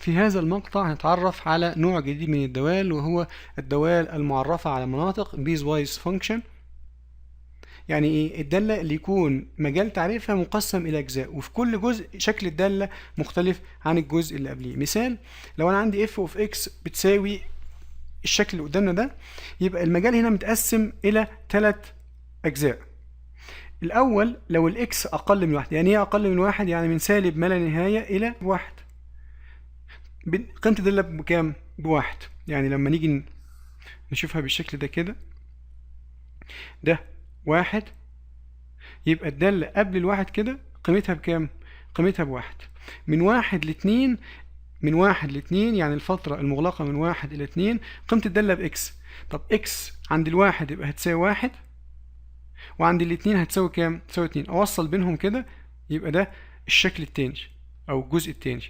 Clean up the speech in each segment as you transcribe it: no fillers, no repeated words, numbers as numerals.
في هذا المقطع هنتعرف على نوع جديد من الدوال، وهو الدوال المعرفة على مناطق بيزوايز فانكشن. يعني ايه؟ الدالة اللي يكون مجال تعريفها مقسم الى اجزاء، وفي كل جزء شكل الدالة مختلف عن الجزء اللي قبليه. مثال، لو انا عندي اف اوف اكس بتساوي الشكل اللي قدامنا ده، يبقى المجال هنا متقسم الى 3 اجزاء. الاول لو الاكس اقل من 1. يعني ايه اقل من 1؟ يعني من سالب ما لا نهاية الى 1. قيمة الدالة بكام؟ بواحد. يعني لما نيجي نشوفها بالشكل ده كده، ده 1، يبقى الدالة قبل الواحد كده قيمتها بكام؟ قيمتها بواحد. من 1 ل2، من 1 ل2 يعني الفترة المغلقة من 1 إلى 2، قيمة الدالة بإكس. طب إكس عند الواحد يبقى هتساوي 1، وعند ال2 هتساوي كام؟ تساوي 2. أوصل بينهم كده، يبقى ده الشكل التاني أو الجزء التاني.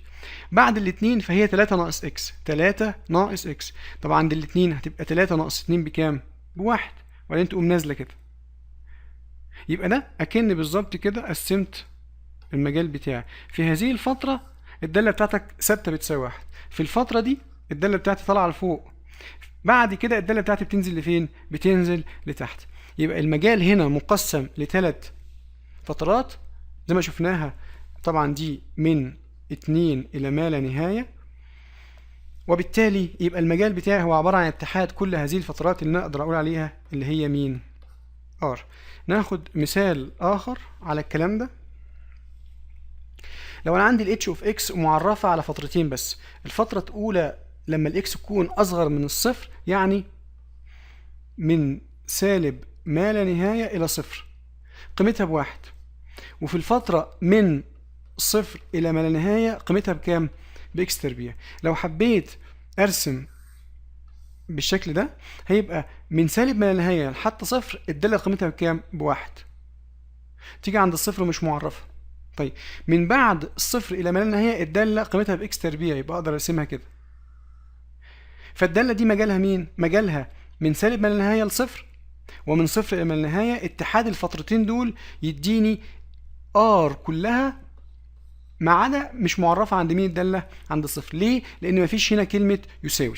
بعد ال2 فهي 3 ناقص إكس، 3 ناقص إكس. طب عند ال2 هتبقى 3 ناقص 2 بكام؟ بواحد، وبعدين تقوم نازلة كده. يبقى ده أكن بالظبط كده قسمت المجال بتاعي. في هذه الفترة الدالة بتاعتك ثابتة بتساوي 1. في الفترة دي الدالة بتاعتي طالعة لفوق، بعد كده الدالة بتاعتي بتنزل لفين؟ بتنزل لتحت. يبقى المجال هنا مقسم ل3 فترات زي ما شفناها. طبعا دي من 2 إلى ما لا نهاية، وبالتالي يبقى المجال بتاعي هو عبارة عن اتحاد كل هذه الفترات اللي أنا أقدر أقول عليها اللي هي مين؟ R. ناخد مثال آخر على الكلام ده. لو أنا عندي ال h of x معرفة على فترتين بس. الفترة الأولى لما ال x تكون أصغر من الصفر، يعني من سالب ما لا نهاية إلى صفر، قيمتها بواحد. وفي الفترة من صفر إلى ما لا نهاية قيمتها بكام؟ بإكس تربيع. لو حبيت أرسم بالشكل ده، هيبقى من سالب ما لا نهاية لحتى صفر الدالة قيمتها بكام؟ بواحد. تيجي عند الصفر مش معرفة. طيب من بعد الصفر إلى ما لا نهاية الدالة قيمتها بإكس تربيع، يبقى أقدر أرسمها كده. فالدالة دي مجالها مين؟ مجالها من سالب ما لا نهاية لصفر، ومن صفر إلى ما لا نهاية. اتحاد الفترتين دول يديني R كلها، ما عدا مش معرفة عند مين الدالة؟ عند الصفر. ليه؟ لأن مفيش هنا كلمة يساوي.